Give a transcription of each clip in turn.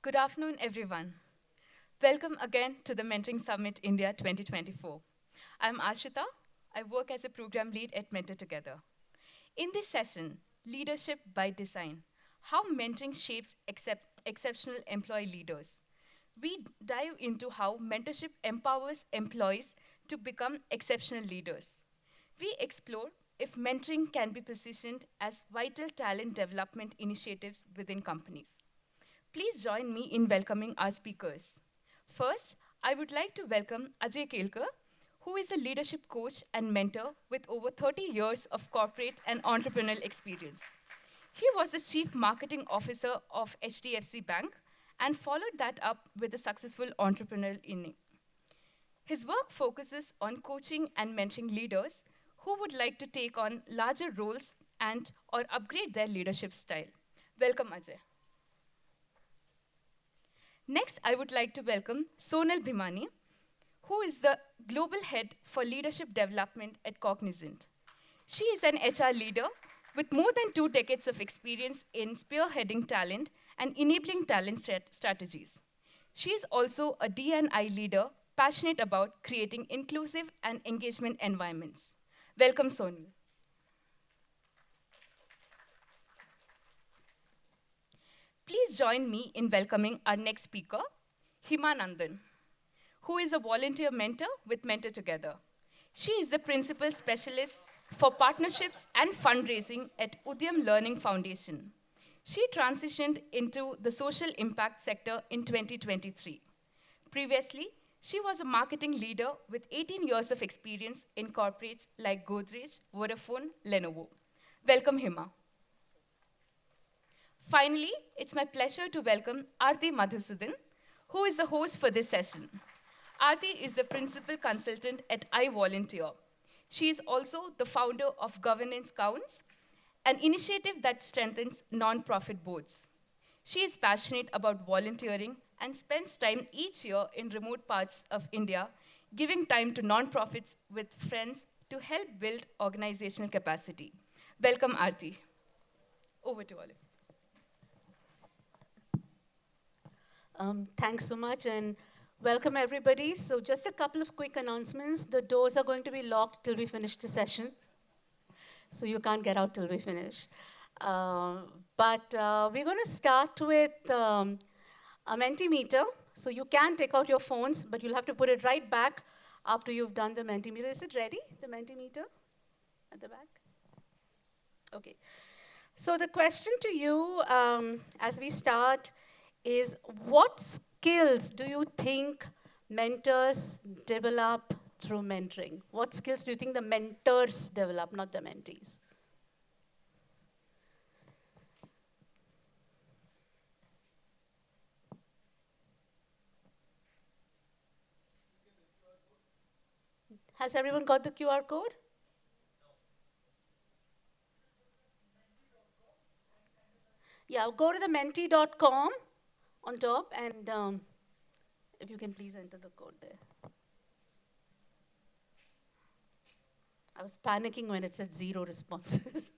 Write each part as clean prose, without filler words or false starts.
Good afternoon, everyone. Welcome again to the Mentoring Summit India 2024. I'm Ashita. I work as a program lead at Mentor Together. In this session, Leadership by Design, how mentoring shapes exceptional employee leaders. We dive into how mentorship empowers employees to become exceptional leaders. We explore if mentoring can be positioned as vital talent development initiatives within companies. Please join me in welcoming our speakers. First, I would like to welcome Ajay Kelkar, who is a leadership coach and mentor with over 30 years of corporate and entrepreneurial experience. He was the chief marketing officer of HDFC Bank and followed that up with a successful entrepreneurial inning. His work focuses on coaching and mentoring leaders who would like to take on larger roles and or upgrade their leadership style. Welcome, Ajay. Next, I would like to welcome Sonal Bhimani, who is the Global Head for Leadership Development at Cognizant. She is an HR leader with more than 2 decades of experience in spearheading talent and enabling talent strategies. She is also a D&I leader passionate about creating inclusive and engagement environments. Welcome, Sonal. Please join me in welcoming our next speaker, Hima Nandan, who is a volunteer mentor with Mentor Together. She is the principal specialist for partnerships and fundraising at Udyam Learning Foundation. She transitioned into the social impact sector in 2023. Previously, she was a marketing leader with 18 years of experience in corporates like Godrej, Vodafone, Lenovo. Welcome, Hima. Finally, it's my pleasure to welcome Aarti Madhusudan, who is the host for this session. Aarti is the principal consultant at iVolunteer. She is also the founder of Governance Counts, an initiative that strengthens nonprofit boards. She is passionate about volunteering and spends time each year in remote parts of India, giving time to nonprofits with friends to help build organizational capacity. Welcome, Aarti. Over to all of you. Thanks so much and welcome everybody. So just a couple of quick announcements. The doors are going to be locked till we finish the session. So you can't get out till we finish. But we're going to start with a Mentimeter. So you can take out your phones, but you'll have to put it right back after you've done the Mentimeter. Is it ready, the Mentimeter at the back? Okay. So the question to you as we start is what skills do you think mentors develop through mentoring? What skills do you think the mentors develop, not the mentees? Has everyone got the QR code? Yeah, go to the menti.com on top and if you can please enter the code there. I was panicking when it said 0 responses.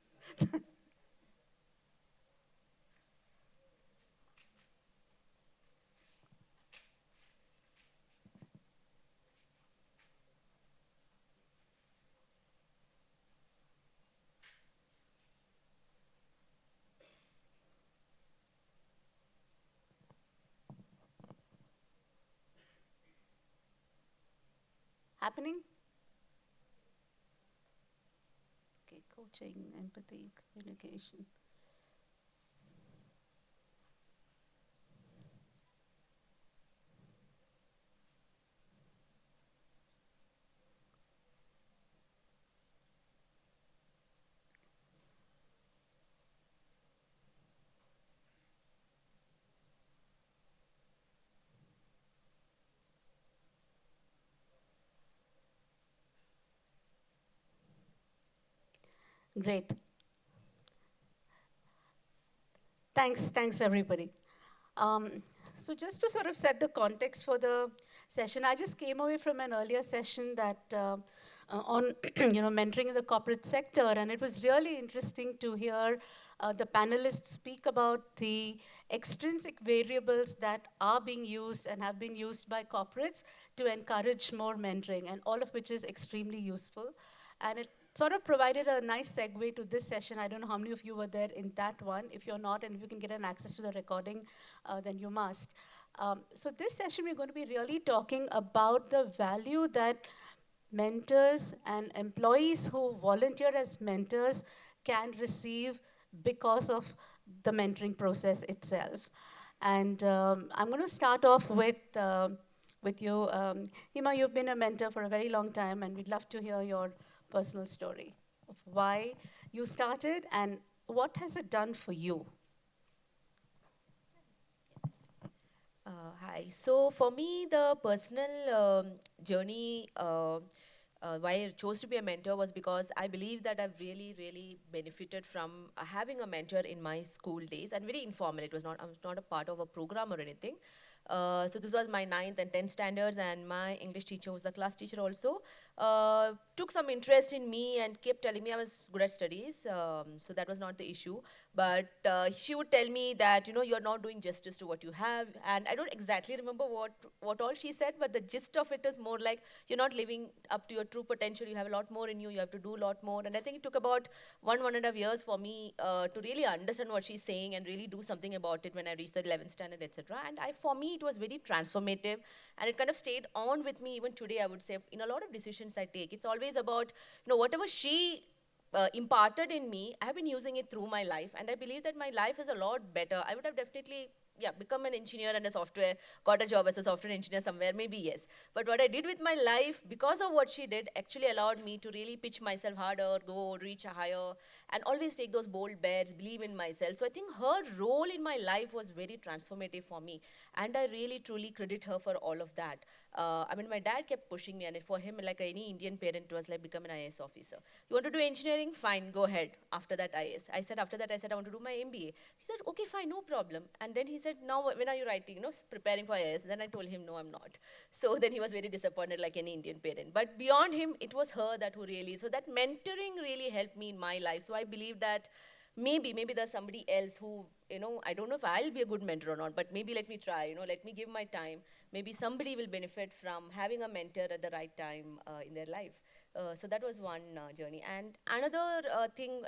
Happening? Okay, coaching, empathy, communication. Great. Thanks everybody. So just to sort of set the context for the session, I just came away from an earlier session that on mentoring in the corporate sector, and it was really interesting to hear the panelists speak about the extrinsic variables that are being used and have been used by corporates to encourage more mentoring, and all of which is extremely useful. And it sort of provided a nice segue to this session. I don't know how many of you were there in that one. If you're not, and if you can get an access to the recording, then you must. So this session, we're going to be really talking about the value that mentors and employees who volunteer as mentors can receive because of the mentoring process itself. And I'm going to start off with you. Hima, you've been a mentor for a very long time, and we'd love to hear your personal story of why you started and what has it done for you. Hi. So for me, the personal journey, why I chose to be a mentor was because I believe that I've really, really benefited from having a mentor in my school days, and very informal. I was not a part of a program or anything. So this was my ninth and 10th standards, and my English teacher was the class teacher also. Took some interest in me and kept telling me I was good at studies, so that was not the issue. But she would tell me that, you're not doing justice to what you have, and I don't exactly remember what all she said, but the gist of it is more like you're not living up to your true potential. You have a lot more in you. You have to do a lot more. And I think it took about 1.5 years for me to really understand what she's saying and really do something about it when I reached the 11th standard, etc. And for me, it was very transformative, and it kind of stayed on with me even today. I would say in a lot of decisions I take, it's always about whatever she imparted in me, I have been using it through my life, and I believe that my life is a lot better. I would have definitely become an engineer and got a job as a software engineer somewhere, maybe yes. But what I did with my life, because of what she did, actually allowed me to really pitch myself harder, go reach higher, and always take those bold bets, believe in myself. So I think her role in my life was very transformative for me, and I really truly credit her for all of that. I mean, my dad kept pushing me, and for him, like any Indian parent, it was like become an IAS officer. You want to do engineering? Fine, go ahead. After that, IAS. After that, I want to do my MBA. He said, okay, fine, no problem. And then he said, now when are you writing? Preparing for IAS. Then I told him, no, I'm not. So then he was very disappointed, like any Indian parent. But beyond him, it was her that who really. So that mentoring really helped me in my life. So I believe that maybe there's somebody else who, I don't know if I'll be a good mentor or not, but maybe let me try, let me give my time. Maybe somebody will benefit from having a mentor at the right time in their life. So that was one journey. And another thing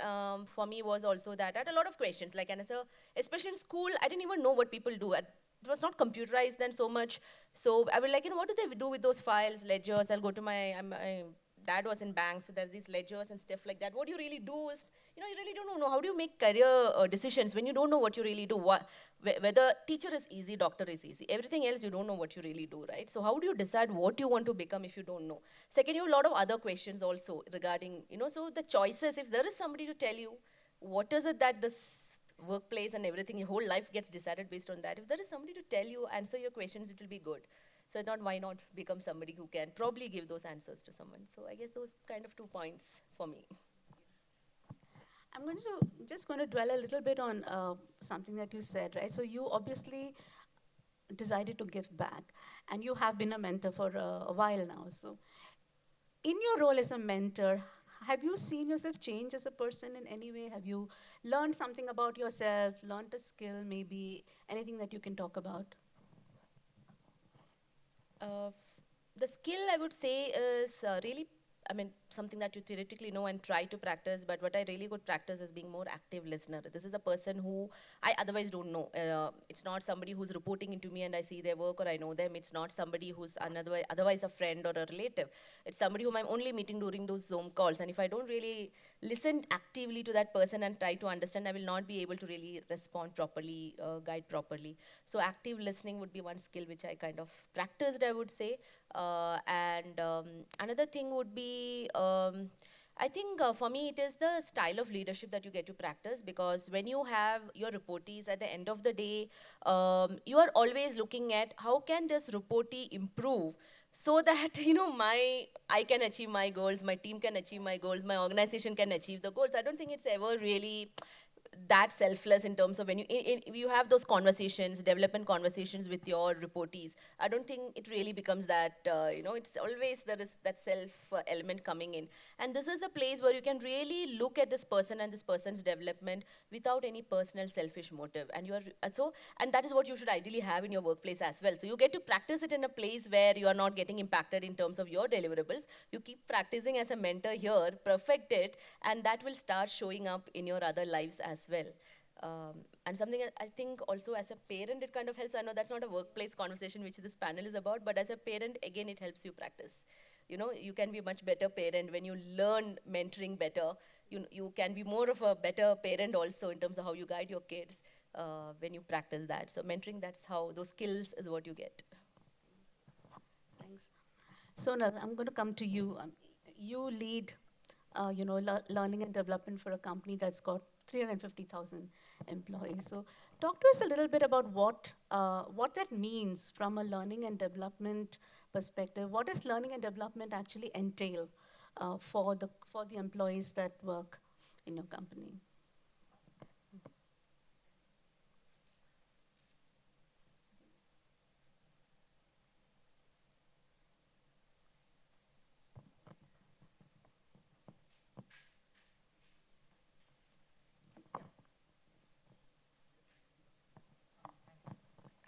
for me was also that I had a lot of questions, like, and so, especially in school, I didn't even know what people do. It was not computerized then so much. So I was like, what do they do with those files, ledgers? I'll go to my dad was in bank, so there's these ledgers and stuff like that. What you really do is, you really don't know. How do you make career decisions when you don't know what you really do? Whether teacher is easy, doctor is easy. Everything else, you don't know what you really do, right? So how do you decide what you want to become if you don't know? Second, you have a lot of other questions also regarding, so the choices, if there is somebody to tell you, what is it that this workplace and everything, your whole life gets decided based on that. If there is somebody to tell you, answer your questions, it will be good. So it's not, why not become somebody who can probably give those answers to someone. So I guess those kind of 2 points for me. I'm just going to dwell a little bit on something that you said, right? So you obviously decided to give back, and you have been a mentor for a while now. So in your role as a mentor, have you seen yourself change as a person in any way? Have you learned something about yourself, learned a skill, maybe anything that you can talk about? The skill, I would say, is really, something that you theoretically know and try to practice, but what I really could practice is being more active listener. This is a person who I otherwise don't know. It's not somebody who's reporting into me and I see their work or I know them. It's not somebody who's otherwise a friend or a relative. It's somebody whom I'm only meeting during those Zoom calls. And if I don't really listen actively to that person and try to understand, I will not be able to really respond properly, guide properly. So active listening would be one skill which I kind of practiced, I would say. And another thing would be, I think for me it is the style of leadership that you get to practice, because when you have your reportees at the end of the day, you are always looking at how can this reportee improve so that I can achieve my goals, my team can achieve my goals, my organization can achieve the goals. I don't think it's ever really that selfless in terms of when you have those conversations, development conversations with your reportees. I don't think it really becomes that, it's always there is that self element coming in. And this is a place where you can really look at this person and this person's development without any personal selfish motive. And and that is what you should ideally have in your workplace as well. So you get to practice it in a place where you are not getting impacted in terms of your deliverables. You keep practicing as a mentor here, perfect it, and that will start showing up in your other lives as well. And something I think also as a parent, it kind of helps. I know that's not a workplace conversation which this panel is about, but as a parent, again, it helps you practice. You can be a much better parent when you learn mentoring better. You can be more of a better parent also in terms of how you guide your kids when you practice that. So mentoring, that's how those skills is what you get. Thanks. Sonal, I'm going to come to you. You lead, learning and development for a company that's got 350,000 employees. So talk to us a little bit about what that means from a learning and development perspective. What does learning and development actually entail for the employees that work in your company?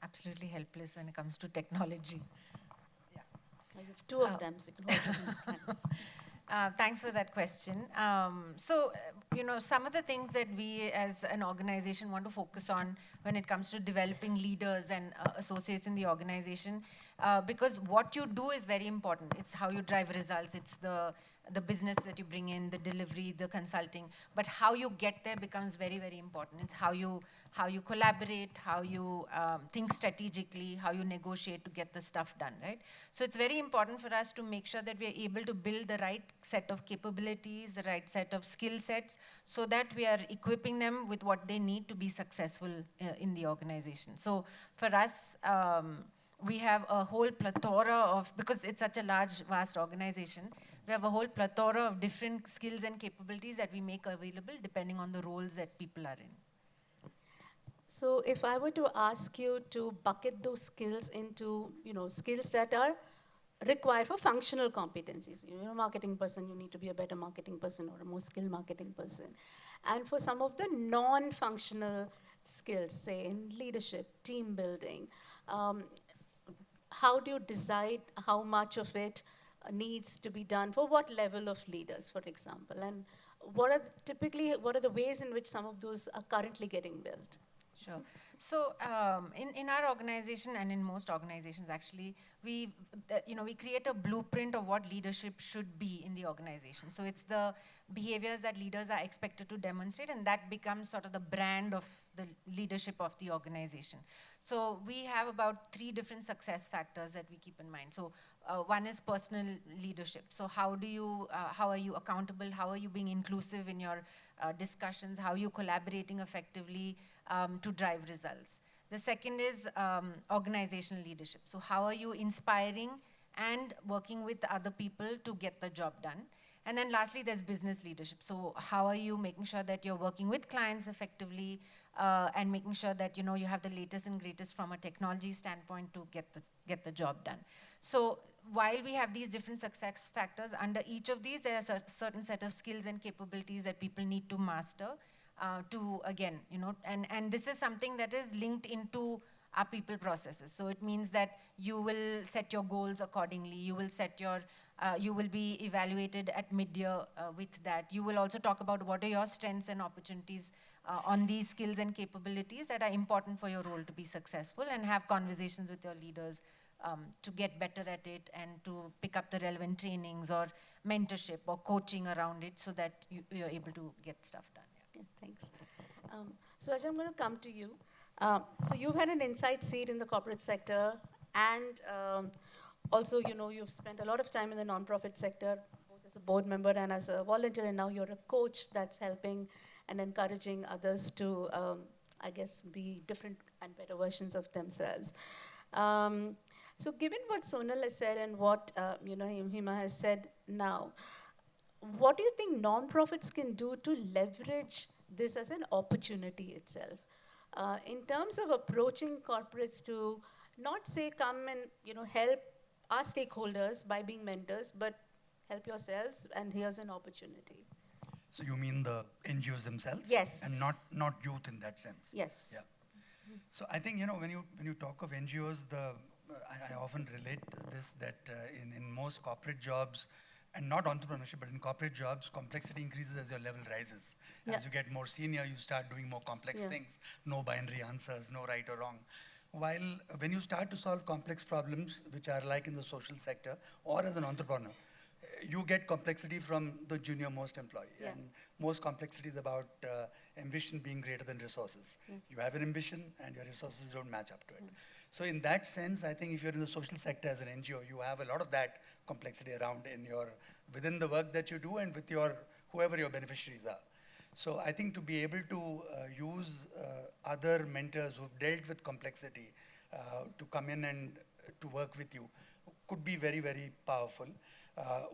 Absolutely helpless when it comes to technology. I have two of them, so you can hold them in hands. Thanks for that question. Some of the things that we as an organization want to focus on when it comes to developing leaders and associates in the organization, because what you do is very important. It's how you drive results. It's the business that you bring in, the delivery, the consulting. But how you get there becomes very, very important. It's how you collaborate, how you think strategically, how you negotiate to get the stuff done, right? So it's very important for us to make sure that we are able to build the right set of capabilities, the right set of skill sets, so that we are equipping them with what they need to be successful in the organization. So for us, we have a whole plethora of, because it's such a large, vast organization, we have a whole plethora of different skills and capabilities that we make available depending on the roles that people are in. So if I were to ask you to bucket those skills into, skills that are required for functional competencies. You're a marketing person, you need to be a better marketing person or a more skilled marketing person. And for some of the non-functional skills, say in leadership, team building, how do you decide how much of it needs to be done for what level of leaders, for example? And what are the ways in which some of those are currently getting built? Sure. So in our organization and in most organizations, actually, we create a blueprint of what leadership should be in the organization. So it's the behaviors that leaders are expected to demonstrate, and that becomes sort of the brand of the leadership of the organization. So we have about 3 different success factors that we keep in mind. So one is personal leadership. So how are you accountable? How are you being inclusive in your discussions? How are you collaborating effectively to drive results? The second is organizational leadership. So how are you inspiring and working with other people to get the job done? And then lastly, there's business leadership. So how are you making sure that you're working with clients effectively and making sure that you have the latest and greatest from a technology standpoint to get the job done? So while we have these different success factors, under each of these, there are a certain set of skills and capabilities that people need to master and this is something that is linked into our people processes. So it means that you will set your goals accordingly. You will be evaluated at mid-year with that. You will also talk about what are your strengths and opportunities on these skills and capabilities that are important for your role to be successful, and have conversations with your leaders to get better at it and to pick up the relevant trainings or mentorship or coaching around it so that you're able to get stuff done. Yeah, thanks. So Ajay, I'm going to come to you. So you've had an inside seat in the corporate sector, and also, you've spent a lot of time in the nonprofit sector, both as a board member and as a volunteer, and now you're a coach that's helping and encouraging others to, be different and better versions of themselves. So given what Sonal has said and what Hima has said now, what do you think nonprofits can do to leverage this as an opportunity itself. In terms of approaching corporates to not say come and help our stakeholders by being mentors, but help yourselves and here's an opportunity. So you mean the NGOs themselves? Yes. And not youth in that sense? Yes. Yeah. So I think, when you talk of NGOs, I often relate this that in most corporate jobs, and not entrepreneurship, but in corporate jobs, complexity increases as your level rises. Yeah. As you get more senior, you start doing more complex Yeah. things, no binary answers, no right or wrong. While when you start to solve complex problems, which are like in the social sector or as an entrepreneur, you get complexity from the junior most employee. Yeah. And most complexity is about ambition being greater than resources. Yeah. You have an ambition and your resources don't match up to it. So in that sense, I think if you're in the social sector as an NGO, you have a lot of that complexity around within the work that you do and with whoever your beneficiaries are. So I think to be able to use other mentors who've dealt with complexity to come in and to work with you could be very, very powerful.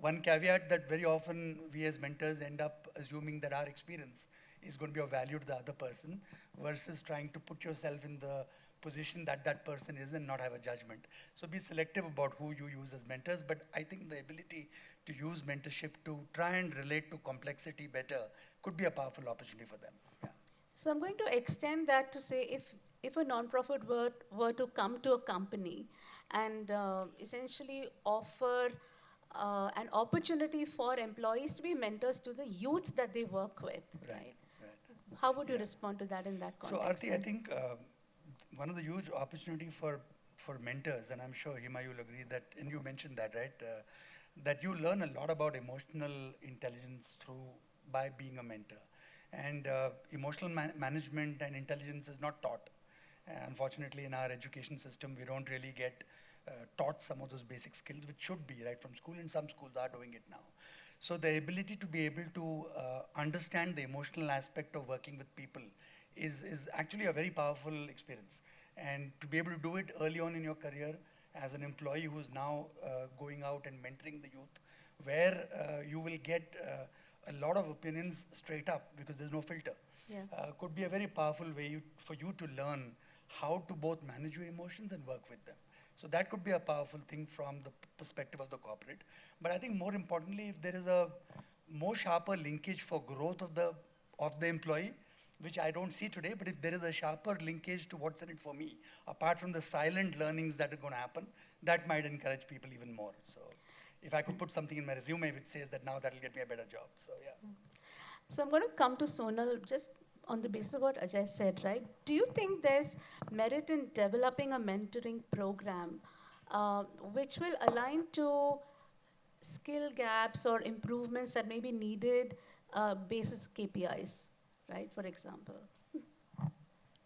One caveat that very often we as mentors end up assuming that our experience is going to be of value to the other person versus trying to put yourself in the position that person is and not have a judgment. So be selective about who you use as mentors, but I think the ability to use mentorship to try and relate to complexity better could be a powerful opportunity for them. Yeah. So I'm going to extend that to say if a nonprofit were to come to a company and essentially offer an opportunity for employees to be mentors to the youth that they work with, right? How would you respond to that in that context? So Aarti, I think one of the huge opportunity for mentors, and I'm sure Hima you'll agree that, and you mentioned that, right? That you learn a lot about emotional intelligence by being a mentor. And emotional management and intelligence is not taught. Unfortunately, in our education system, we don't really get taught some of those basic skills, which should be right from school, and some schools are doing it now. So the ability to be able to understand the emotional aspect of working with people is actually a very powerful experience. And to be able to do it early on in your career as an employee who's now going out and mentoring the youth, where you will get a lot of opinions straight up because there's no filter, could be a very powerful way for you to learn how to both manage your emotions and work with them. So that could be a powerful thing from the perspective of the corporate. But I think more importantly, if there is a more sharper linkage for growth of the employee, which I don't see today, but if there is a sharper linkage to what's in it for me, apart from the silent learnings that are going to happen, that might encourage people even more. So if I could put something in my resume which says that now that'll get me a better job. So yeah. So I'm going to come to Sonal just on the basis of what Ajay said, right? Do you think there's merit in developing a mentoring program which will align to skill gaps or improvements that may be needed basis KPIs, right, for example?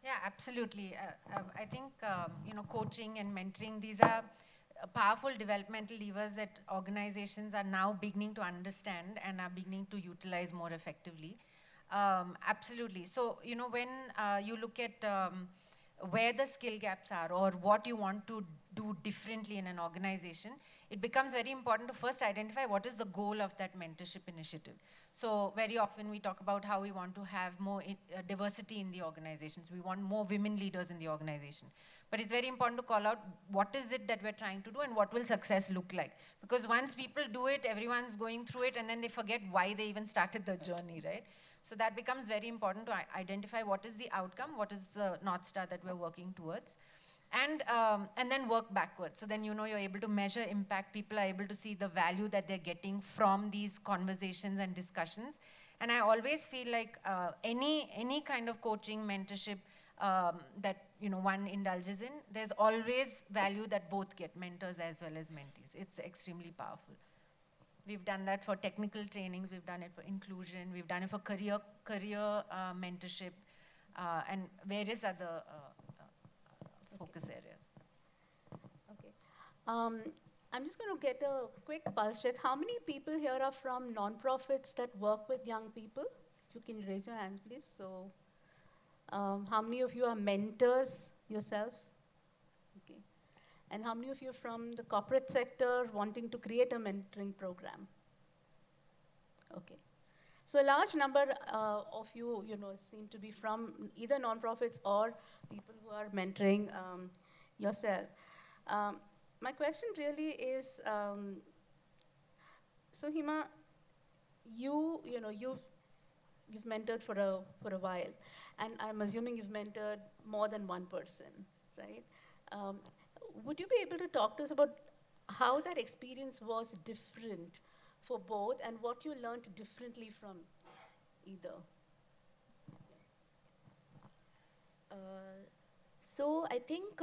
Yeah, absolutely. I think, coaching and mentoring, these are powerful developmental levers that organizations are now beginning to understand and are beginning to utilize more effectively. Absolutely. So, when you look at where the skill gaps are or what you want to do differently in an organization, it becomes very important to first identify what is the goal of that mentorship initiative. So very often we talk about how we want to have more diversity in the organizations. We want more women leaders in the organization. But it's very important to call out what is it that we're trying to do and what will success look like. Because once people do it, everyone's going through it and then they forget why they even started the journey, right? So that becomes very important to identify what is the outcome, what is the North Star that we're working towards. And then work backwards. So then you're able to measure impact. People are able to see the value that they're getting from these conversations and discussions. And I always feel like any kind of coaching, mentorship that one indulges in, there's always value that both get, mentors as well as mentees. It's extremely powerful. We've done that for technical trainings. We've done it for inclusion. We've done it for career mentorship and various other focus areas. Okay. I'm just going to get a quick pulse check. How many people here are from nonprofits that work with young people? You can raise your hand, please. So, how many of you are mentors yourself? Okay. And how many of you are from the corporate sector wanting to create a mentoring program? Okay. So a large number of you, seem to be from either nonprofits or people who are mentoring yourself. Um, my question really is, so Hima, you've mentored for a while, and I'm assuming you've mentored more than one person, right? Um, would you be able to talk to us about how that experience was different for both, and what you learned differently from either? Uh, so I think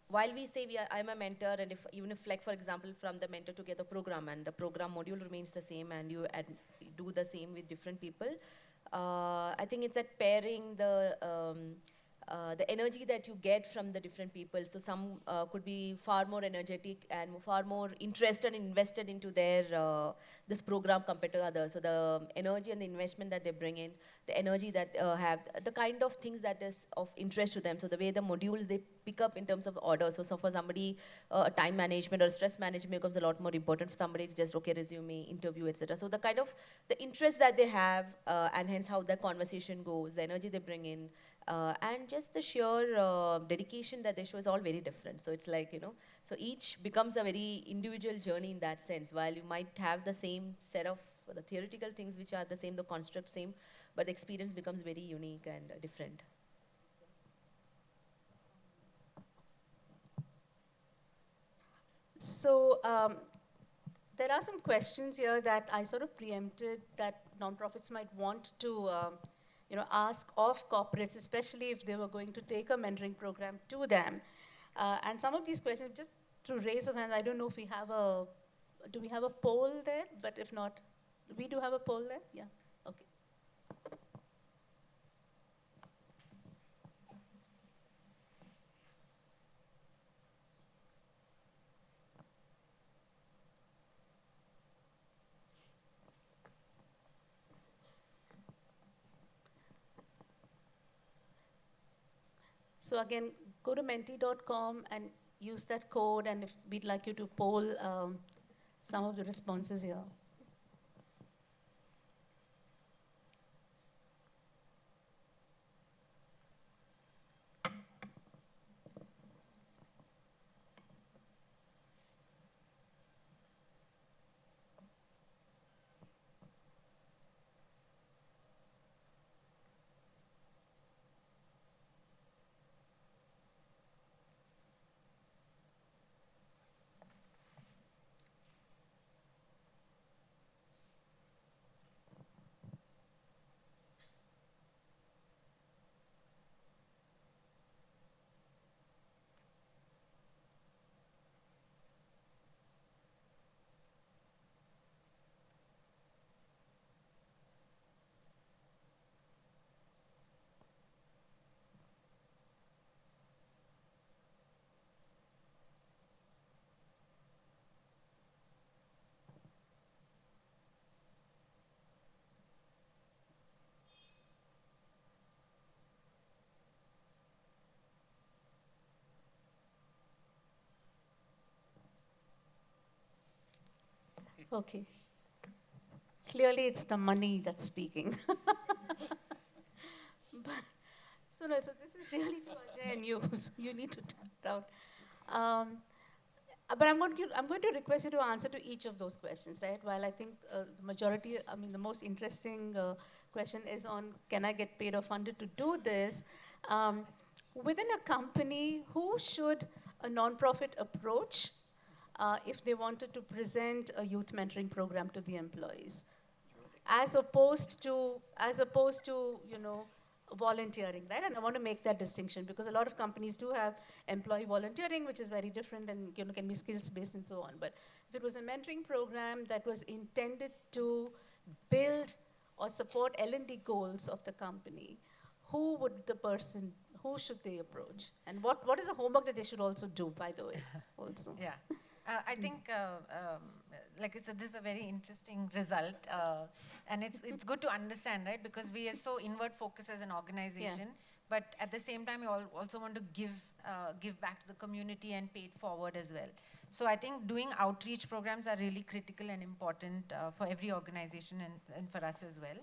while we say I'm a mentor, and even if, like for example, from the Mentor Together program, and the program module remains the same, and you do the same with different people, I think it's that pairing the energy that you get from the different people. So some could be far more energetic and far more interested and invested into their this program compared to others. So the energy and the investment that they bring in, the energy that have the kind of things that is of interest to them. So the way the modules they pick up in terms of order. So for somebody, time management or stress management becomes a lot more important. For somebody, it's just okay, resume, interview, etc. So the kind of the interest that they have, and hence how the conversation goes, the energy they bring in, and just the sheer dedication that they show is all very different. So it's like, so each becomes a very individual journey in that sense. While you might have the same set of the theoretical things which are the same, the construct same, but the experience becomes very unique and different. So there are some questions here that I sort of preempted that nonprofits might want to ask of corporates, especially if they were going to take a mentoring program to them. And some of these questions, just to raise of hands, I don't know if do we have a poll there? But if not, we do have a poll there? Yeah, okay. So again, go to menti.com and use that code, and if we'd like you to poll some of the responses here. Okay. Clearly, it's the money that's speaking. But, so this is really to Ajay and you. So you need to turn it down. But I'm going to request you to answer to each of those questions, right? While I think the the most interesting question is on, can I get paid or funded to do this? Within a company, who should a nonprofit approach if they wanted to present a youth mentoring program to the employees, as opposed to volunteering, right? And I want to make that distinction because a lot of companies do have employee volunteering, which is very different and can be skills based and so on. But if it was a mentoring program that was intended to build or support L&D goals of the company, who should they approach? And what is the homework that they should also do, by the way, also? Yeah. I think, like I said, this is a very interesting result, and it's good to understand, right? Because we are so inward focused as an organization, but at the same time, we also want to give back to the community and pay it forward as well. So I think doing outreach programs are really critical and important for every organization and for us as well.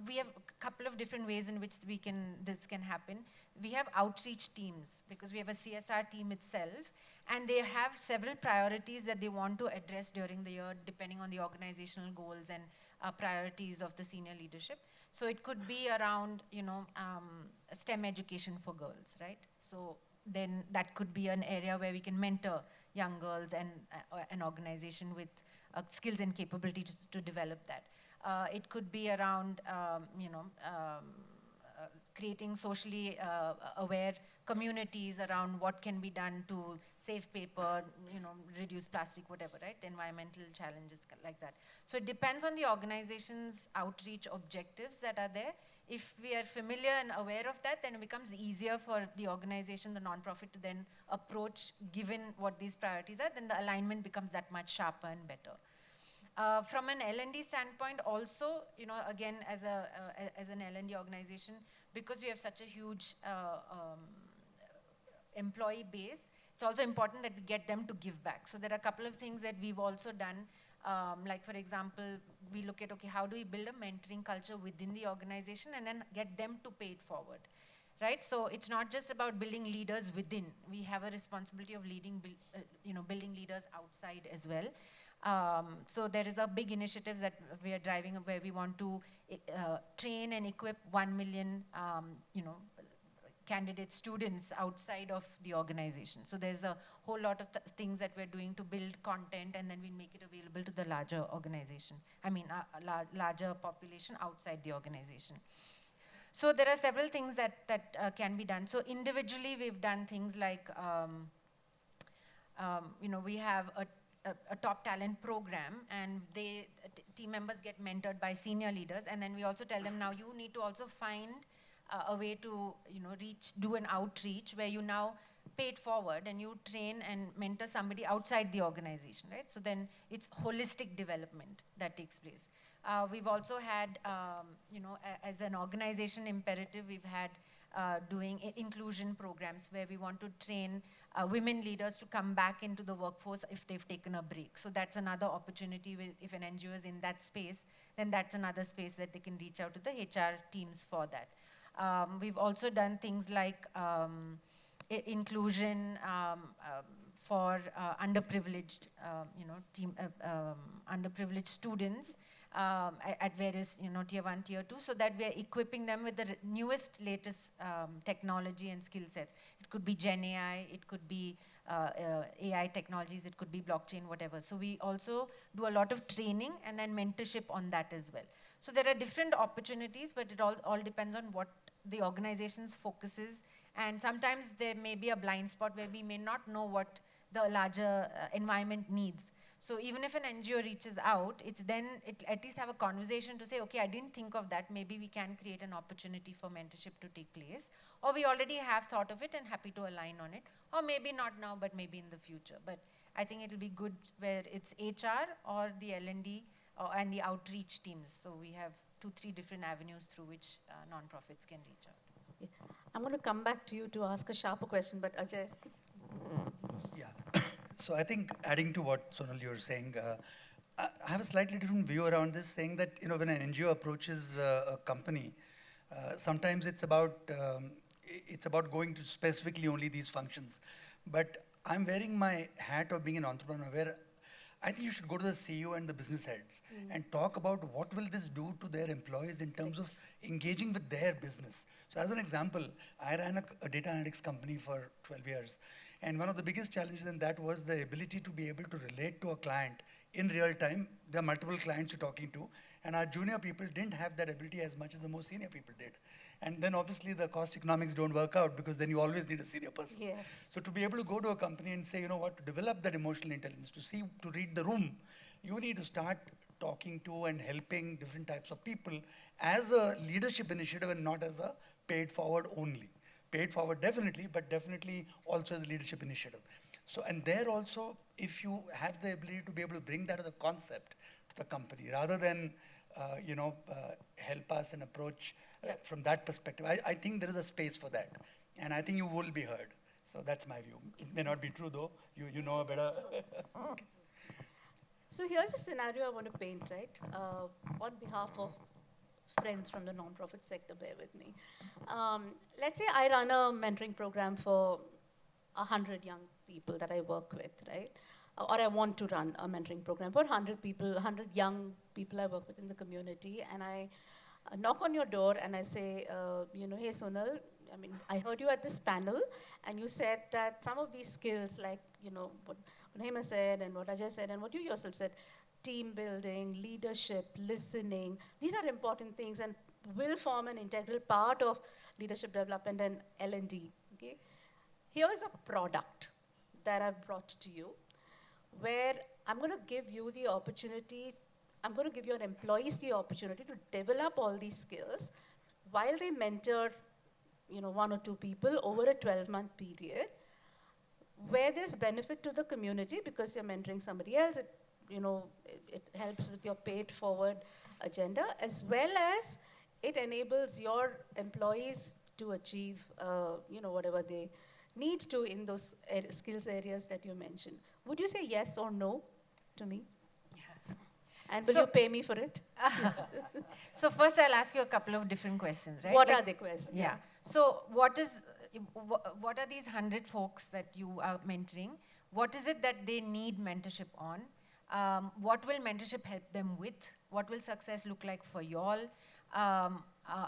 We have a couple of different ways in which this can happen. We have outreach teams because we have a CSR team itself, and they have several priorities that they want to address during the year depending on the organizational goals and priorities of the senior leadership. So it could be around, STEM education for girls, right? So then that could be an area where we can mentor young girls and an organization with skills and capabilities to develop that. It could be around, creating socially aware communities around what can be done to save paper, reduce plastic, whatever, right? Environmental challenges like that. So it depends on the organization's outreach objectives that are there. If we are familiar and aware of that, then it becomes easier for the organization, the nonprofit, to then approach, given what these priorities are, then the alignment becomes that much sharper and better. From an L&D standpoint also, again, as an L&D organization, because we have such a huge employee base, it's also important that we get them to give back. So there are a couple of things that we've also done. Like, for example, we look at, okay, how do we build a mentoring culture within the organization and then get them to pay it forward, right? So it's not just about building leaders within. We have a responsibility of building leaders outside as well. So there is a big initiative that we are driving where we want to train and equip 1 million, candidate students outside of the organization. So there's a whole lot of things that we're doing to build content, and then we make it available to the larger organization. Larger population outside the organization. So there are several things that can be done. So individually, we've done things like, we have a top talent program, and team members get mentored by senior leaders, and then we also tell them, now you need to also find a way to do an outreach where you now pay it forward and you train and mentor somebody outside the organization, right? So then it's holistic development that takes place. We've also had, as an organization imperative, we've had doing inclusion programs where we want to train women leaders to come back into the workforce if they've taken a break. So that's another opportunity. If an NGO is in that space, then that's another space that they can reach out to the HR teams for that. We've also done things like inclusion for underprivileged, underprivileged students at various, tier 1, tier 2, so that we are equipping them with the newest, latest technology and skill sets. It could be Gen AI, it could be AI technologies, it could be blockchain, whatever. So we also do a lot of training and then mentorship on that as well. So there are different opportunities, but it all depends on what the organization's focus is. And sometimes there may be a blind spot where we may not know what the larger environment needs. So even if an NGO reaches out, it at least have a conversation to say, okay, I didn't think of that. Maybe we can create an opportunity for mentorship to take place. Or we already have thought of it and happy to align on it. Or maybe not now, but maybe in the future. But I think it'll be good where it's HR or the L&D and the outreach teams. So we have 2-3 different avenues through which nonprofits can reach out. Yeah. I'm going to come back to you to ask a sharper question, but Ajay. Yeah. So I think adding to what Sonal you were saying, I have a slightly different view around this, saying that when an NGO approaches a company, sometimes it's about going to specifically only these functions. But I'm wearing my hat of being an entrepreneur, where I think you should go to the CEO and the business heads and talk about what will this do to their employees in terms of engaging with their business. So as an example, I ran a data analytics company for 12 years. And one of the biggest challenges in that was the ability to be able to relate to a client in real time. There are multiple clients you're talking to, and our junior people didn't have that ability as much as the more senior people did. And then obviously the cost economics don't work out, because then you always need a senior person. Yes. So to be able to go to a company and say, to develop that emotional intelligence, to read the room, you need to start talking to and helping different types of people as a leadership initiative and not as a paid forward only. Paid forward definitely, but definitely also as a leadership initiative. So, and there also, if you have the ability to be able to bring that as a concept to the company, rather than, help us and approach from that perspective, I think there is a space for that. And I think you will be heard. So that's my view. It may not be true though. You know better. So here's a scenario I want to paint, right? On behalf of friends from the nonprofit sector, bear with me. Let's say I run a mentoring program for 100 young people that I work with, right? Or I want to run a mentoring program for 100 people, 100 young people I work with in the community, and I knock on your door and I say, hey Sonal, I mean, I heard you at this panel, and you said that some of these skills, like, what Hema said and what Ajay said and what you yourself said, team building, leadership, listening, these are important things and will form an integral part of leadership development and L&D, okay? Here's a product that I've brought to you where I'm going to give you the opportunity, I'm going to give your employees the opportunity to develop all these skills while they mentor, one or two people over a 12-month period, where there's benefit to the community because you're mentoring somebody else. It helps with your paid forward agenda, as well as it enables your employees to achieve, whatever they need to in those skills areas that you mentioned. Would you say yes or no to me? Yeah. And will you pay me for it? So first I'll ask you a couple of different questions, right? What are the questions? Yeah. So what are these 100 folks that you are mentoring? What is it that they need mentorship on? What will mentorship help them with? What will success look like for y'all?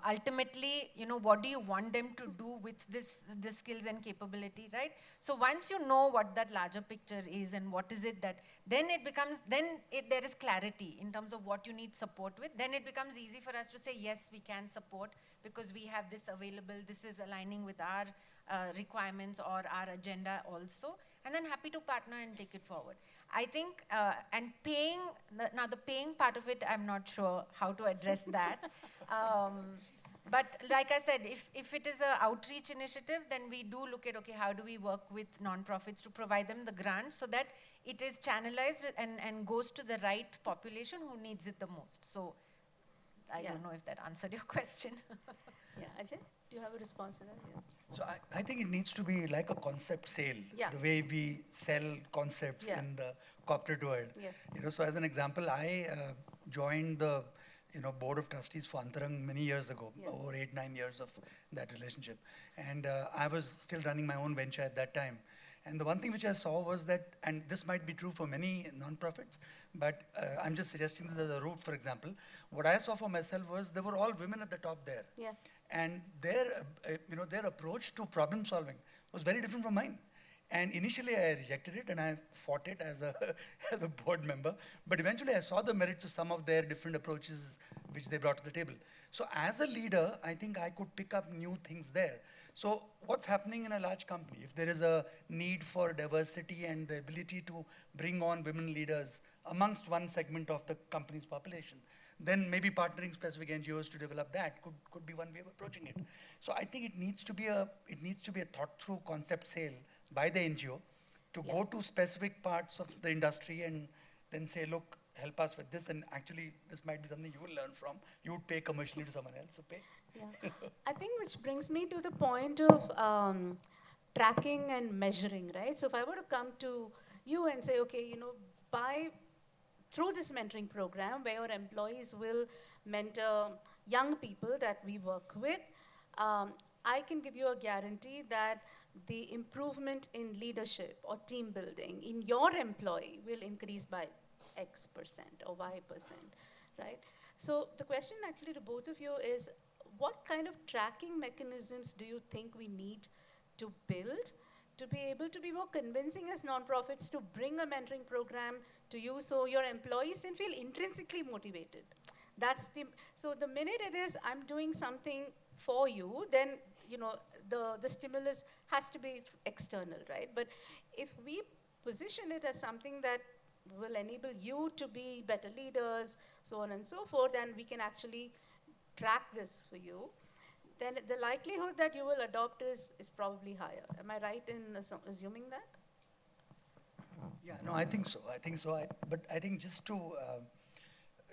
Ultimately, what do you want them to do with this skills and capability, right? So once you know what that larger picture is and what is it that, then there is clarity in terms of what you need support with. Then it becomes easy for us to say, yes, we can support because we have this available, this is aligning with our requirements or our agenda also. And then happy to partner and take it forward. I think, and paying, now the paying part of it, I'm not sure how to address that. But like I said, if it is an outreach initiative, then we do look at, okay, how do we work with nonprofits to provide them the grant so that it is channelized and goes to the right population who needs it the most. So I don't know if that answered your question. Yeah, Ajay, do you have a response to that? Yeah. So I think it needs to be like a concept sale, the way we sell concepts in the corporate world. Yeah. So as an example, I joined the board of trustees for Antarang many years ago, over 8-9 years of that relationship. And I was still running my own venture at that time. And the one thing which I saw was that, and this might be true for many nonprofits, but I'm just suggesting that the route, for example, what I saw for myself was there were all women at the top there. Yeah. And their approach to problem solving was very different from mine. And initially I rejected it and I fought it as a board member. But eventually I saw the merits of some of their different approaches which they brought to the table. So as a leader, I think I could pick up new things there. So what's happening in a large company? If there is a need for diversity and the ability to bring on women leaders amongst one segment of the company's population, then maybe partnering specific NGOs to develop that could be one way of approaching it. So I think it needs to be a thought through concept sale by the NGO to go to specific parts of the industry and then say, look, help us with this, and actually this might be something you will learn from. You would pay commercially to someone else, so pay. Yeah. I think which brings me to the point of tracking and measuring, right? So if I were to come to you and say, okay, through this mentoring program where your employees will mentor young people that we work with, I can give you a guarantee that the improvement in leadership or team building in your employee will increase by X% or Y%, right? So the question actually to both of you is, what kind of tracking mechanisms do you think we need to build to be able to be more convincing as nonprofits to bring a mentoring program to you so your employees can feel intrinsically motivated? So the minute it is, I'm doing something for you, then the stimulus has to be external, right? But if we position it as something that will enable you to be better leaders, so on and so forth, and we can actually track this for you, then the likelihood that you will adopt is probably higher. Am I right in assuming that? Yeah, no, I think so. But I think just to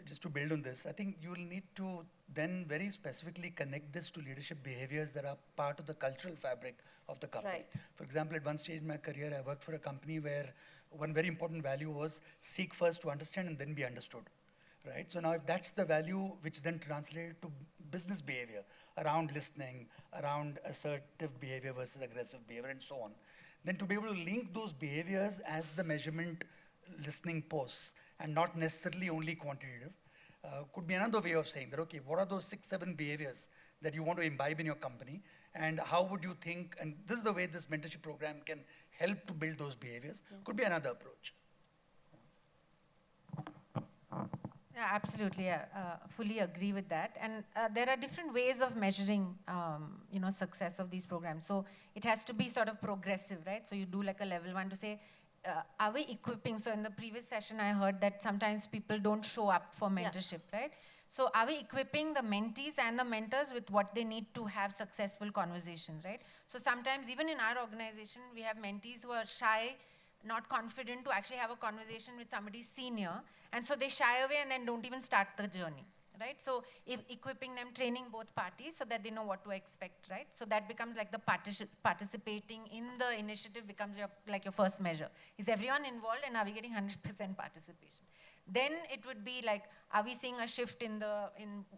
just to build on this, I think you will need to then very specifically connect this to leadership behaviors that are part of the cultural fabric of the company. Right. For example, at one stage in my career, I worked for a company where one very important value was seek first to understand and then be understood. Right? So now if that's the value which then translated to business behavior around listening, around assertive behavior versus aggressive behavior and so on, then to be able to link those behaviors as the measurement listening posts and not necessarily only quantitative, could be another way of saying that, okay, what are those 6-7 behaviors that you want to imbibe in your company, and how would you think, and this is the way this mentorship program can help to build those behaviors, could be another approach. Yeah, absolutely. Fully agree with that. And there are different ways of measuring, success of these programs. So it has to be sort of progressive, right? So you do like a level 1 to say, are we equipping? So in the previous session, I heard that sometimes people don't show up for mentorship, right? So are we equipping the mentees and the mentors with what they need to have successful conversations, right? So sometimes even in our organization, we have mentees who are shy, not confident to actually have a conversation with somebody senior, and so they shy away and then don't even start the journey, right? So equipping them, training both parties so that they know what to expect, right? So that becomes like the participating in the initiative becomes like your first measure. Is everyone involved, and are we getting 100% participation? Then it would be like, are we seeing a shift in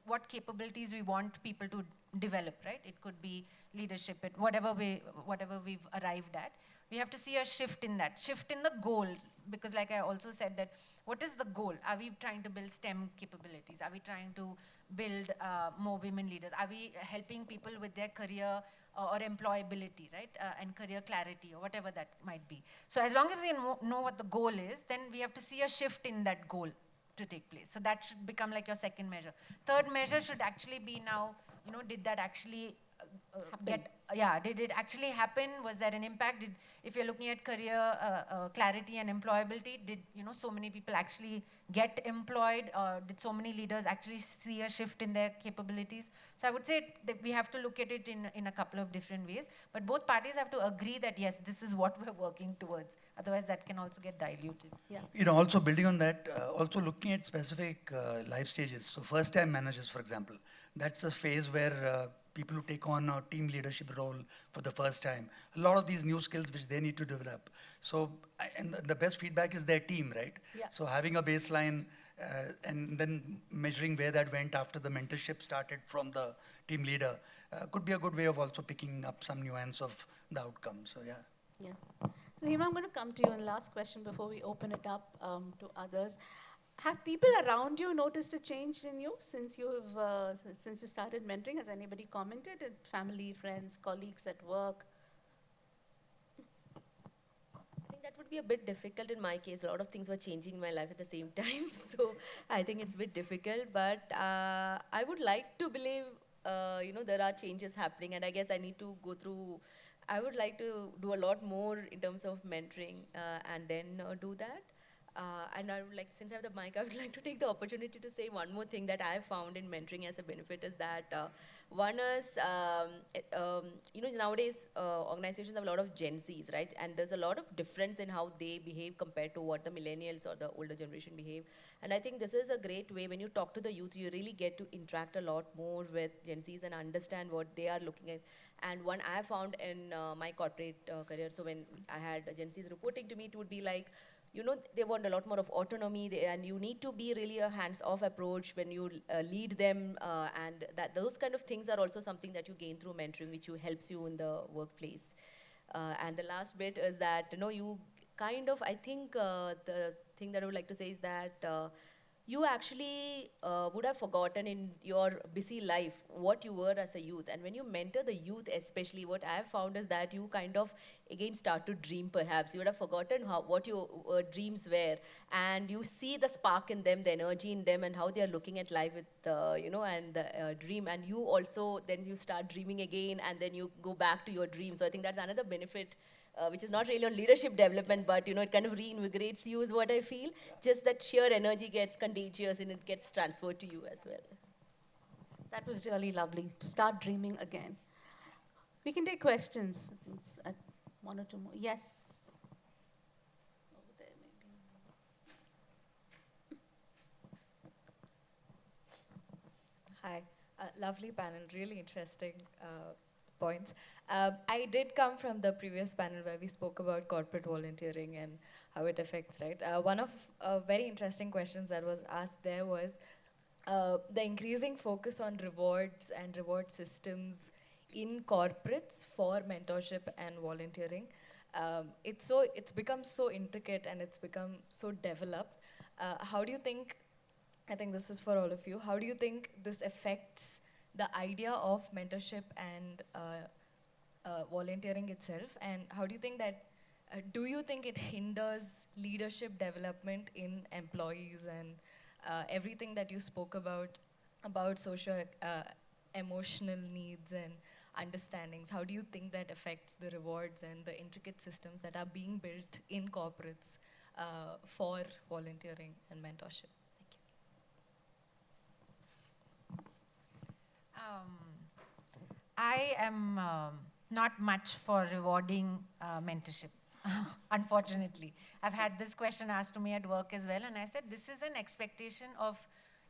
what capabilities we want people to develop, right? It could be leadership, whatever we've arrived at. We have to see a shift in that, shift in the goal, because like I also said that, what is the goal? Are we trying to build STEM capabilities? Are we trying to build more women leaders? Are we helping people with their career or employability, right? And career clarity or whatever that might be. So as long as we know what the goal is, then we have to see a shift in that goal to take place. So that should become like your second measure. Third measure should actually be now, did that actually did it actually happen? Was there an impact? If you're looking at career clarity and employability, did so many people actually get employed? Did so many leaders actually see a shift in their capabilities? So I would say that we have to look at it in a couple of different ways, but both parties have to agree that yes, this is what we're working towards. Otherwise, that can also get diluted. Yeah. Also building on that, also looking at specific life stages. So first-time managers, for example, that's a phase where people who take on a team leadership role for the first time, a lot of these new skills which they need to develop. So, and the best feedback is their team, right? Yeah. So having a baseline and then measuring where that went after the mentorship started from the team leader could be a good way of also picking up some nuance of the outcome. So yeah. Yeah. So Hima, I'm going to come to you in last question before we open it up to others. Have people around you noticed a change in you since you started mentoring? Has anybody commented? Family, friends, colleagues at work? I think that would be a bit difficult in my case. A lot of things were changing in my life at the same time. So I think it's a bit difficult. But I would like to believe, there are changes happening. And I guess I need to go through, I would like to do a lot more in terms of mentoring and then do that. And I would like, since I have the mic, I would like to take the opportunity to say one more thing that I have found in mentoring as a benefit is that one is, nowadays organizations have a lot of Gen Zs, right? And there's a lot of difference in how they behave compared to what the millennials or the older generation behave. And I think this is a great way when you talk to the youth, you really get to interact a lot more with Gen Zs and understand what they are looking at. And one I found in my corporate career, so when I had Gen Zs reporting to me, it would be like, they want a lot more of autonomy, and you need to be really a hands-off approach when you lead them, and those kind of things are also something that you gain through mentoring, which helps you in the workplace. And the last bit is that, you kind of, I think the thing that I would like to say is that you actually would have forgotten in your busy life what you were as a youth. And when you mentor the youth especially, what I have found is that you kind of, again, start to dream perhaps. You would have forgotten what your dreams were. And you see the spark in them, the energy in them, and how they are looking at life with, and the dream. And you also, then you start dreaming again, and then you go back to your dream. So I think that's another benefit which is not really on leadership development, but it kind of reinvigorates you is what I feel. Just that sheer energy gets contagious and it gets transferred to you as well. That was really lovely. To start dreaming again. We can take questions. I think it's one or two more. Yes. Over there, maybe. Hi, lovely panel, really interesting points. I did come from the previous panel where we spoke about corporate volunteering and how it affects, right? One of very interesting questions that was asked there was the increasing focus on rewards and reward systems in corporates for mentorship and volunteering. It's become so intricate and it's become so developed. How do you think, I think this is for all of you, how do you think this affects the idea of mentorship and volunteering itself? And how do you think that, do you think it hinders leadership development in employees and everything that you spoke about social, emotional needs and understandings? How do you think that affects the rewards and the intricate systems that are being built in corporates for volunteering and mentorship? Thank you. I am not much for rewarding mentorship, unfortunately. I've had this question asked to me at work as well, and I said this is an expectation of,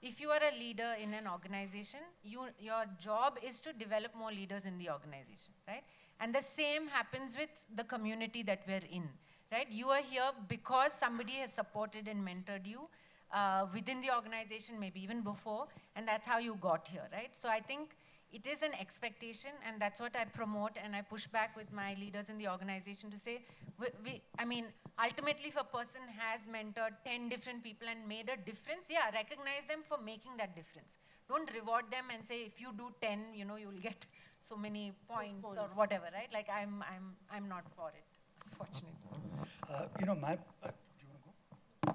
if you are a leader in an organization, your job is to develop more leaders in the organization, right? And the same happens with the community that we're in, right? You are here because somebody has supported and mentored you within the organization, maybe even before, and that's how you got here, right? So I think it is an expectation, and that's what I promote, and I push back with my leaders in the organization to say, I mean, ultimately if a person has mentored 10 different people and made a difference, yeah, recognize them for making that difference. Don't reward them and say, if you do 10, you know, you'll get so many points or whatever, right? Like I'm not for it, unfortunately. You know, do you want to go?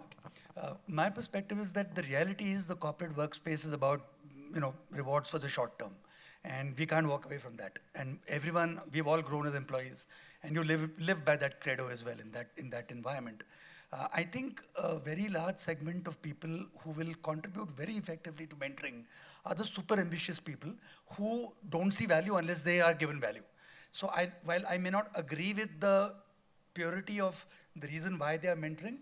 Okay. My perspective is that the reality is the corporate workspace is about, you know, rewards for the short term. And we can't walk away from that. And everyone, we've all grown as employees, and you live by that credo as well in that environment. I think a very large segment of people who will contribute very effectively to mentoring are the super ambitious people who don't see value unless they are given value. So while I may not agree with the purity of the reason why they are mentoring,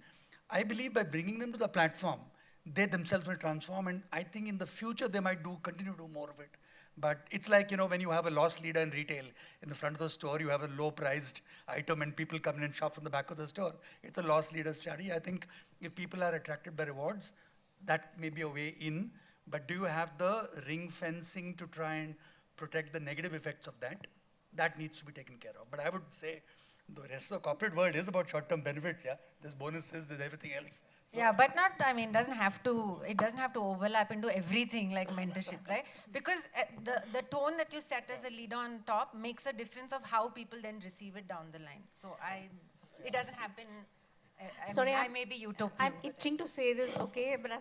I believe by bringing them to the platform, they themselves will transform, and I think in the future they might continue to do more of it. But it's like, you know, when you have a loss leader in retail, in the front of the store, you have a low-priced item and people come in and shop from the back of the store. It's a loss leader strategy. I think if people are attracted by rewards, that may be a way in. But do you have the ring fencing to try and protect the negative effects of that? That needs to be taken care of. But I would say the rest of the corporate world is about short-term benefits, yeah? There's bonuses, there's everything else. Yeah, but not, I mean, it doesn't have to overlap into everything like mentorship, right? Because the tone that you set as a leader on top makes a difference of how people then receive it down the line. So it doesn't happen, I may be utopian. I'm itching to say this, okay, but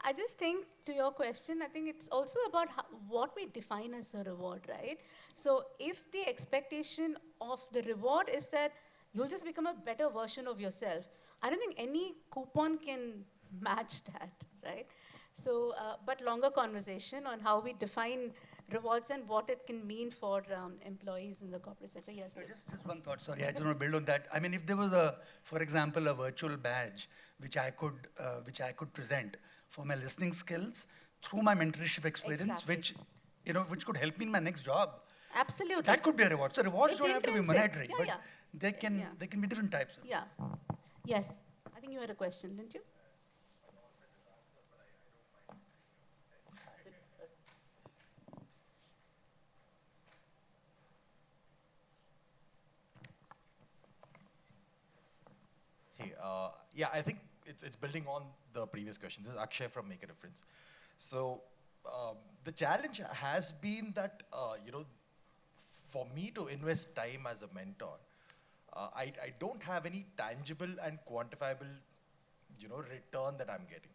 I just think, to your question, I think it's also about what we define as a reward, right? So if the expectation of the reward is that you'll just become a better version of yourself, I don't think any coupon can match that, right? So, but longer conversation on how we define rewards and what it can mean for employees in the corporate sector. Yes. No, just one thought. Sorry, I just want to build on that. I mean, if there was for example, a virtual badge which I could present for my listening skills through my mentorship experience, Exactly. which could help me in my next job. Absolutely. That could be a reward. So rewards It's don't have to be intrinsic. monetary, Yeah, but yeah. they can be different types. Yeah. Yes. I think you had a question, didn't you? Hey, yeah, I think it's building on the previous question. This is Akshay from Make a Difference. So the challenge has been that, for me to invest time as a mentor, I don't have any tangible and quantifiable, return that I'm getting.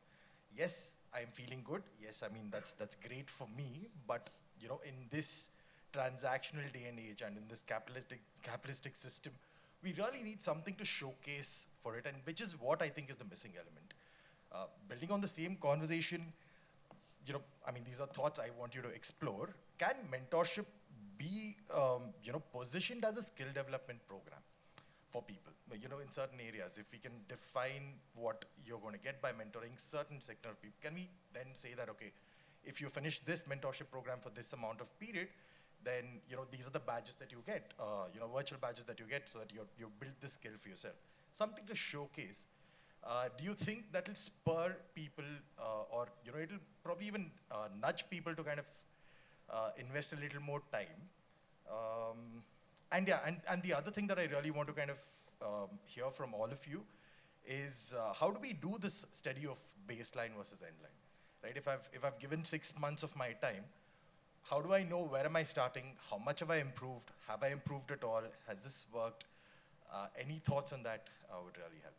Yes, I'm feeling good. Yes, I mean, that's great for me. But, in this transactional day and age and in this capitalistic system, we really need something to showcase for it, and which is what I think is the missing element. Building on the same conversation, I mean, these are thoughts I want you to explore. Can mentorship be, positioned as a skill development program for people? In certain areas, if we can define what you're going to get by mentoring certain sector of people, can we then say that, okay, if you finish this mentorship program for this amount of period, then these are the badges that you get, virtual badges that you get, so that you build this skill for yourself. Something to showcase. Do you think that will spur people, or it'll probably even nudge people to kind of invest a little more time? And the other thing that I really want to kind of hear from all of you is how do we do this study of baseline versus endline, right? If I've given 6 months of my time, how do I know where am I starting? How much have I improved? Have I improved at all? Has this worked? Any thoughts on that would really help.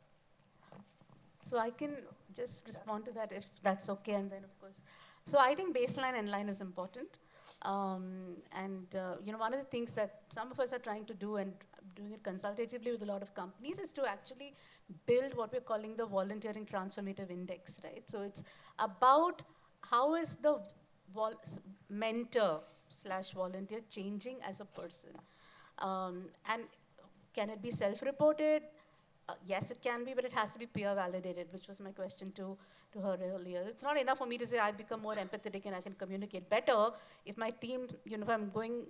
So I can just respond to that if that's okay, and then of course. So I think baseline and line is important. One of the things that some of us are trying to do and doing it consultatively with a lot of companies is to actually build what we're calling the volunteering transformative index, right? So it's about how is the mentor / volunteer changing as a person. And can it be self-reported? Yes, it can be, but it has to be peer validated, which was my question to her earlier. It's not enough for me to say I've become more empathetic and I can communicate better if my team, if I'm going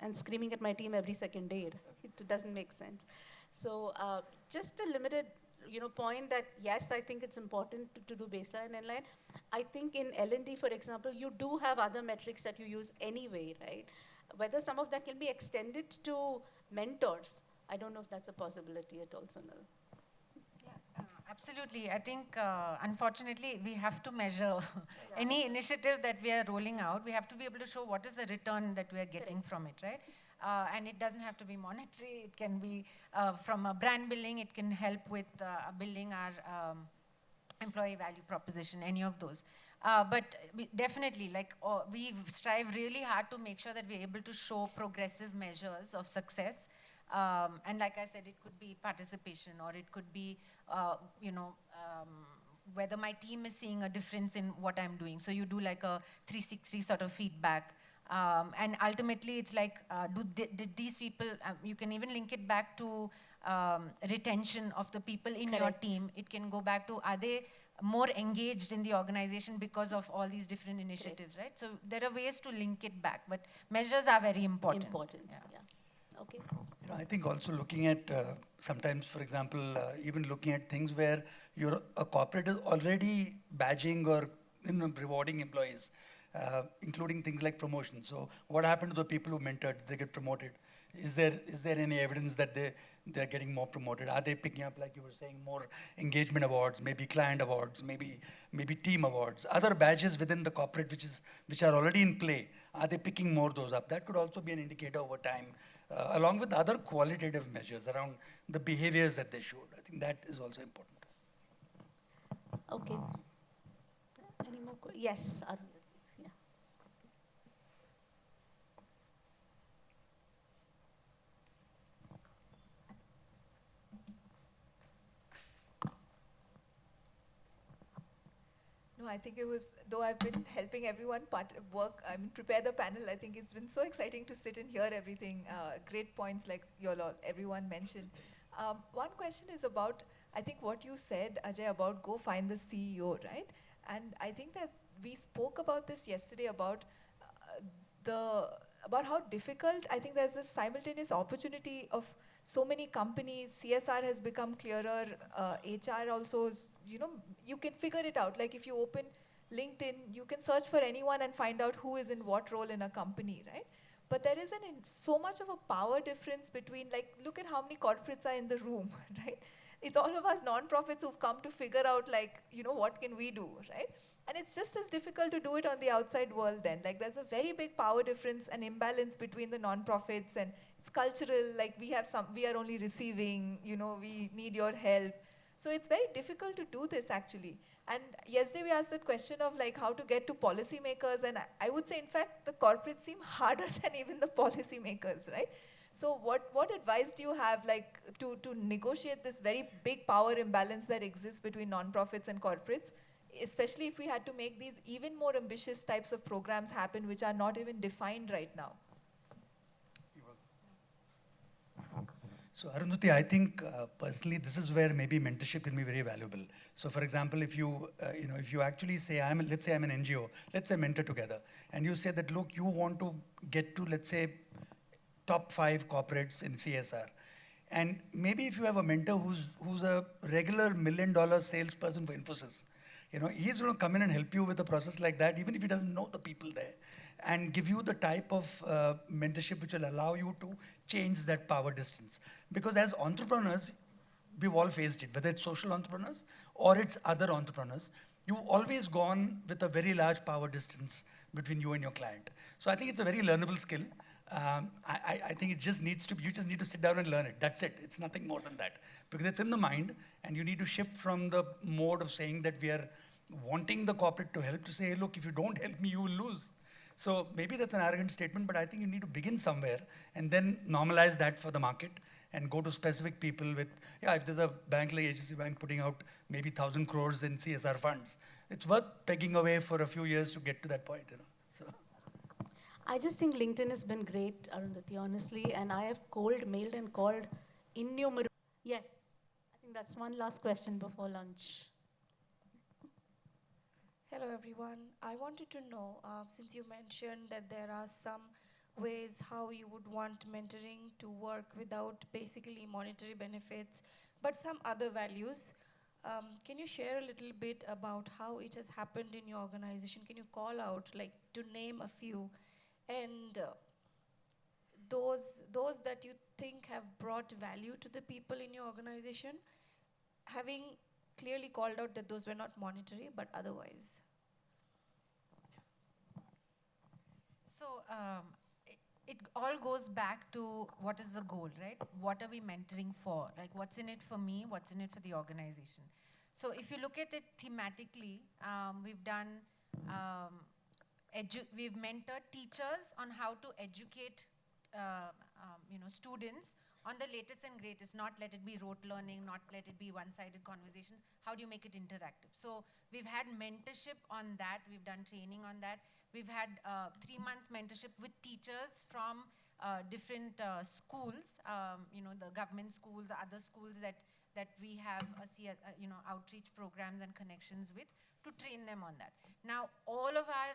and screaming at my team every second day. It doesn't make sense. So just a limited point that, yes, I think it's important to do baseline and line. I think in L&D, for example, you do have other metrics that you use anyway, right? Whether some of that can be extended to mentors, I don't know if that's a possibility at all, Sonal. Absolutely. I think, unfortunately, we have to measure any initiative that we are rolling out. We have to be able to show what is the return that we are getting from it, right? And it doesn't have to be monetary. It can be from a brand building. It can help with building our employee value proposition, any of those. But definitely, we strive really hard to make sure that we're able to show progressive measures of success. And like I said, it could be participation, or it could be, whether my team is seeing a difference in what I'm doing. So you do like a 360 sort of feedback. And ultimately, it's like, did these people, you can even link it back to retention of the people in your team. It can go back to, are they more engaged in the organization because of all these different initiatives, right? So there are ways to link it back, but measures are very important. Yeah. Okay. I think also looking at sometimes, for example, even looking at things where a corporate is already badging or rewarding employees, including things like promotion. So what happened to the people who mentored? Did they get promoted? Is there any evidence that they're getting more promoted? Are they picking up, like you were saying, more engagement awards, maybe client awards, maybe team awards, other badges within the corporate which are already in play? Are they picking more those up? That could also be an indicator over time, along with other qualitative measures around the behaviors that they showed. I think that is also important. Okay. Any more questions? Yes, Arvind. Yeah. No, I think it was, though I've been helping everyone prepare the panel, I think it's been so exciting to sit and hear everything. Great points like everyone mentioned. One question is about, I think what you said, Ajay, about go find the CEO, right? And I think that we spoke about this yesterday about how difficult, I think there's this simultaneous opportunity of so many companies. CSR has become clearer. HR also is, you can figure it out. Like if you open LinkedIn, you can search for anyone and find out who is in what role in a company, right? But there isn't so much of a power difference between, like, look at how many corporates are in the room, right? It's all of us non-profits who've come to figure out, like, what can we do, right? And it's just as difficult to do it on the outside world then. Like there's a very big power difference and imbalance between the non-profits, and it's cultural, like we are only receiving, we need your help. So it's very difficult to do this actually. And yesterday we asked that question of like how to get to policymakers, and I would say in fact the corporates seem harder than even the policymakers, right? So what advice do you have like to negotiate this very big power imbalance that exists between non-profits and corporates? Especially if we had to make these even more ambitious types of programs happen, which are not even defined right now. So Arundhati, I think personally this is where maybe mentorship can be very valuable. So for example, if you if you actually say let's say I'm an NGO, let's say mentor together, and you say that look, you want to get to, let's say, top 5 corporates in CSR, and maybe if you have a mentor who's a regular $1 million salesperson for Infosys, he's going to come in and help you with a process like that, even if he doesn't know the people there, and give you the type of mentorship which will allow you to change that power distance. Because as entrepreneurs, we've all faced it, whether it's social entrepreneurs or it's other entrepreneurs, you've always gone with a very large power distance between you and your client. So I think it's a very learnable skill. I think it just needs to be, you just need to sit down and learn it. That's it. It's nothing more than that. Because it's in the mind, and you need to shift from the mode of saying that we are wanting the corporate to help to say, hey, look, if you don't help me, you will lose. So maybe that's an arrogant statement, but I think you need to begin somewhere and then normalize that for the market and go to specific people with, if there's a bank like HDFC Bank putting out maybe 1,000 crores in CSR funds, it's worth pegging away for a few years to get to that point, So. I just think LinkedIn has been great, Arundhati, honestly, and I have mailed and called innumerable. Yes, I think that's one last question before lunch. Hello everyone. I wanted to know, since you mentioned that there are some ways how you would want mentoring to work without basically monetary benefits, but some other values, can you share a little bit about how it has happened in your organization? Can you call out, like, to name a few, and those that you think have brought value to the people in your organization, having clearly called out that those were not monetary, but otherwise? So it all goes back to what is the goal, right? What are we mentoring for? Like, what's in it for me? What's in it for the organization? So if you look at it thematically, we've done, we've mentored teachers on how to educate students on the latest and greatest, not let it be rote learning, not let it be one-sided conversations. How do you make it interactive? So we've had mentorship on that. We've done training on that. We've had 3-month mentorship with teachers from different schools, the government schools, other schools that we have outreach programs and connections with, to train them on that. Now, all of our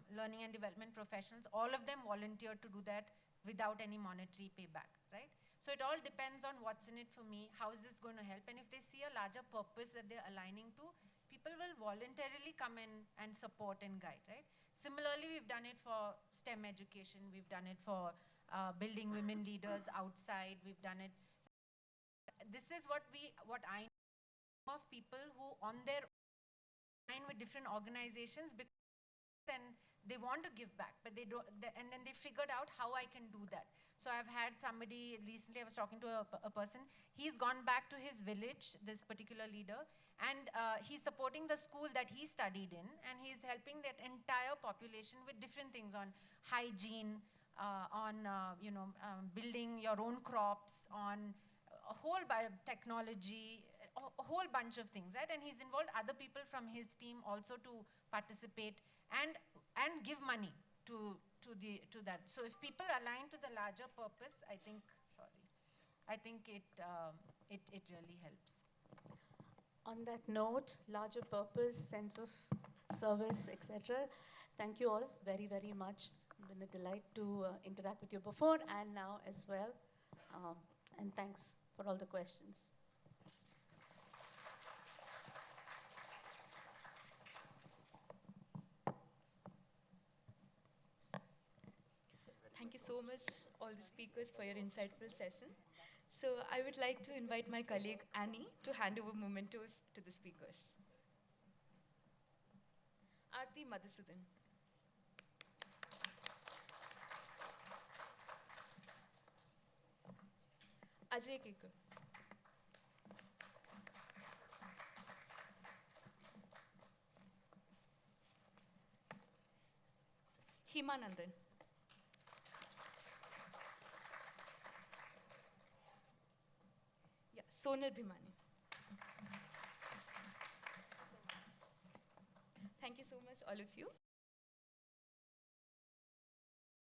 learning and development professionals, all of them volunteer to do that without any monetary payback, right? So it all depends on what's in it for me, how is this going to help, and if they see a larger purpose that they're aligning to, people will voluntarily come in and support and guide, right? Similarly, we've done it for STEM education, we've done it for building women leaders outside, we've done it. This is what I know of people who on their own with different organizations, and they want to give back, but they don't, and then they figured out how I can do that. So I've had somebody, recently I was talking to a person, he's gone back to his village, this particular leader, and he's supporting the school that he studied in, and he's helping that entire population with different things on hygiene, on building your own crops, on a whole technology, a whole bunch of things, right? And he's involved other people from his team also to participate and give money to that. So if people align to the larger purpose, I think it really helps. On that note, larger purpose, sense of service, etc. Thank you all very, very much. It's been a delight to interact with you before and now as well. And thanks for all the questions. Thank you so much, all the speakers, for your insightful session. So I would like to invite my colleague Annie to hand over mementos to the speakers. Aarti Madhusudan. Ajay Kekar. Hima Nandan. Sonal Bhimani. Thank you so much, all of you.